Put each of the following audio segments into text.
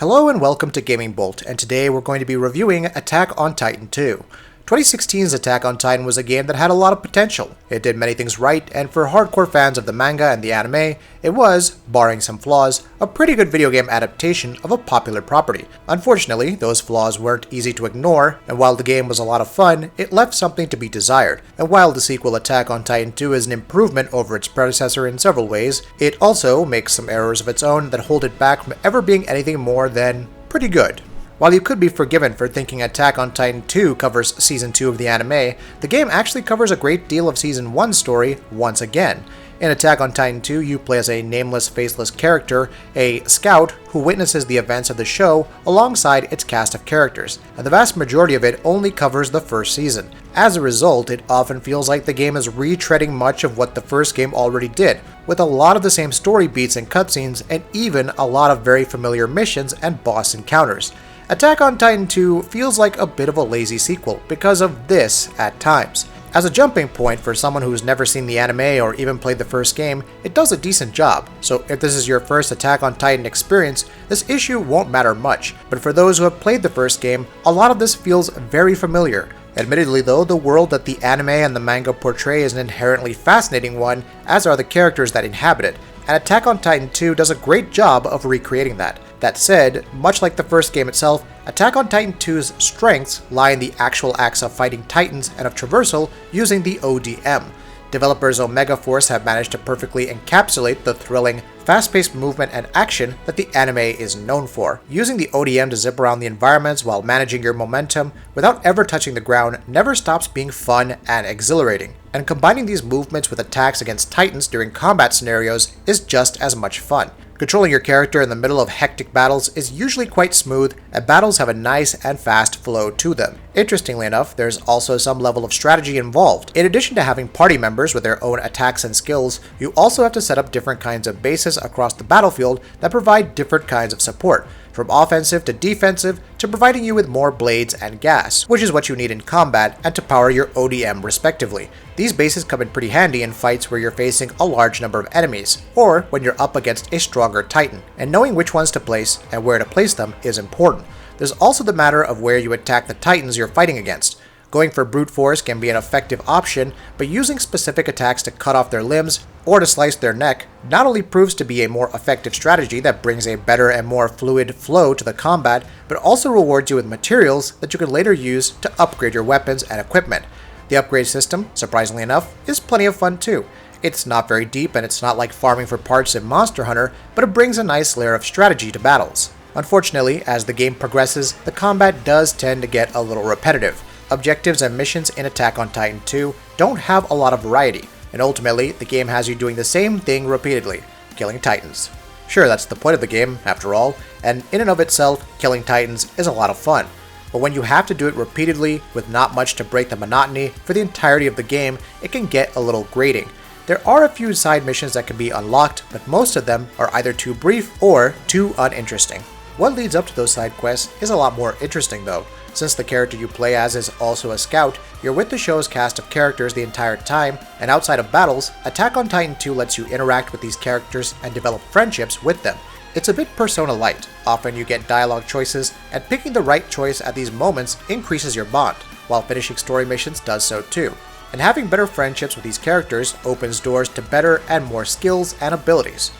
Hello and welcome to GamingBolt, and today we're going to be reviewing Attack on Titan 2. 2016's Attack on Titan was a game that had a lot of potential. It did many things right, and for hardcore fans of the manga and the anime, it was, barring some flaws, a pretty good video game adaptation of a popular property. Unfortunately, those flaws weren't easy to ignore, and while the game was a lot of fun, it left something to be desired. And while the sequel Attack on Titan 2 is an improvement over its predecessor in several ways, it also makes some errors of its own that hold it back from ever being anything more than pretty good. While you could be forgiven for thinking Attack on Titan 2 covers Season 2 of the anime, the game actually covers a great deal of Season 1's story once again. In Attack on Titan 2, you play as a nameless, faceless character, a scout who witnesses the events of the show alongside its cast of characters, and the vast majority of it only covers the first season. As a result, it often feels like the game is retreading much of what the first game already did, with a lot of the same story beats and cutscenes, and even a lot of very familiar missions and boss encounters. Attack on Titan 2 feels like a bit of a lazy sequel because of this at times. As a jumping point for someone who's never seen the anime or even played the first game, it does a decent job, so if this is your first Attack on Titan experience, this issue won't matter much, but for those who have played the first game, a lot of this feels very familiar. Admittedly though, the world that the anime and the manga portray is an inherently fascinating one, as are the characters that inhabit it, and Attack on Titan 2 does a great job of recreating that. That said, much like the first game itself, Attack on Titan 2's strengths lie in the actual acts of fighting titans and of traversal using the ODM. Developers Omega Force have managed to perfectly encapsulate the thrilling, fast-paced movement and action that the anime is known for. Using the ODM to zip around the environments while managing your momentum without ever touching the ground never stops being fun and exhilarating. And combining these movements with attacks against titans during combat scenarios is just as much fun. Controlling your character in the middle of hectic battles is usually quite smooth, and battles have a nice and fast flow to them. Interestingly enough, there's also some level of strategy involved. In addition to having party members with their own attacks and skills, you also have to set up different kinds of bases across the battlefield that provide different kinds of support, from offensive to defensive to providing you with more blades and gas, which is what you need in combat and to power your ODM respectively. These bases come in pretty handy in fights where you're facing a large number of enemies, or when you're up against a stronger titan, and knowing which ones to place and where to place them is important. There's also the matter of where you attack the titans you're fighting against. Going for brute force can be an effective option, but using specific attacks to cut off their limbs or to slice their neck not only proves to be a more effective strategy that brings a better and more fluid flow to the combat, but also rewards you with materials that you can later use to upgrade your weapons and equipment. The upgrade system, surprisingly enough, is plenty of fun too. It's not very deep and it's not like farming for parts in Monster Hunter, but it brings a nice layer of strategy to battles. Unfortunately, as the game progresses, the combat does tend to get a little repetitive. Objectives and missions in Attack on Titan 2 don't have a lot of variety, and ultimately, the game has you doing the same thing repeatedly, killing titans. Sure, that's the point of the game, after all, and in and of itself, killing titans is a lot of fun. But when you have to do it repeatedly, with not much to break the monotony for the entirety of the game, it can get a little grating. There are a few side missions that can be unlocked, but most of them are either too brief or too uninteresting. What leads up to those side quests is a lot more interesting though. Since the character you play as is also a scout, you're with the show's cast of characters the entire time, and outside of battles, Attack on Titan 2 lets you interact with these characters and develop friendships with them. It's a bit Persona light. Often you get dialogue choices, and picking the right choice at these moments increases your bond, while finishing story missions does so too. And having better friendships with these characters opens doors to better and more skills and abilities.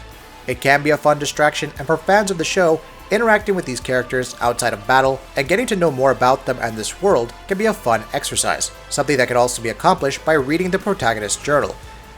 It can be a fun distraction, and for fans of the show, interacting with these characters outside of battle and getting to know more about them and this world can be a fun exercise, something that can also be accomplished by reading the protagonist's journal.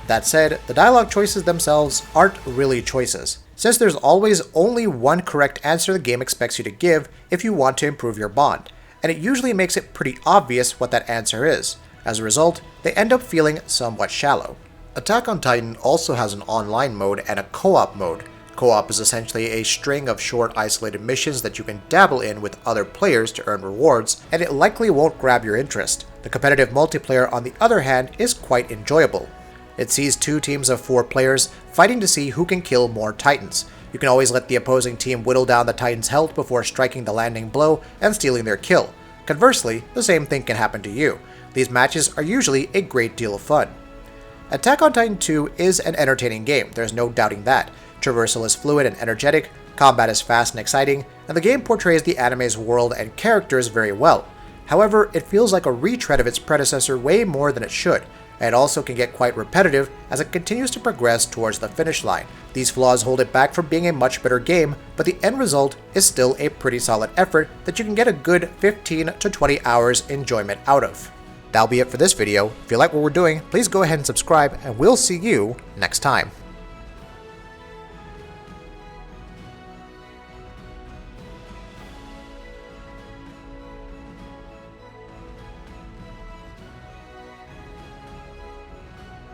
That said, the dialogue choices themselves aren't really choices, since there's always only one correct answer the game expects you to give if you want to improve your bond, and it usually makes it pretty obvious what that answer is. As a result, they end up feeling somewhat shallow. Attack on Titan also has an online mode and a co-op mode. Co-op is essentially a string of short isolated missions that you can dabble in with other players to earn rewards, and it likely won't grab your interest. The competitive multiplayer, on the other hand, is quite enjoyable. It sees two teams of 4 players fighting to see who can kill more titans. You can always let the opposing team whittle down the titan's health before striking the landing blow and stealing their kill. Conversely, the same thing can happen to you. These matches are usually a great deal of fun. Attack on Titan 2 is an entertaining game, there's no doubting that. Traversal is fluid and energetic, Combat is fast and exciting, and the game portrays the anime's world and characters very well. However, it feels like a retread of its predecessor way more than it should, and it also can get quite repetitive as it continues to progress towards the finish line. These flaws hold it back from being a much better game, but the end result is still a pretty solid effort that you can get a good 15 to 20 hours enjoyment out of. That'll be it for this video. If you like what we're doing, please go ahead and subscribe, and we'll see you next time.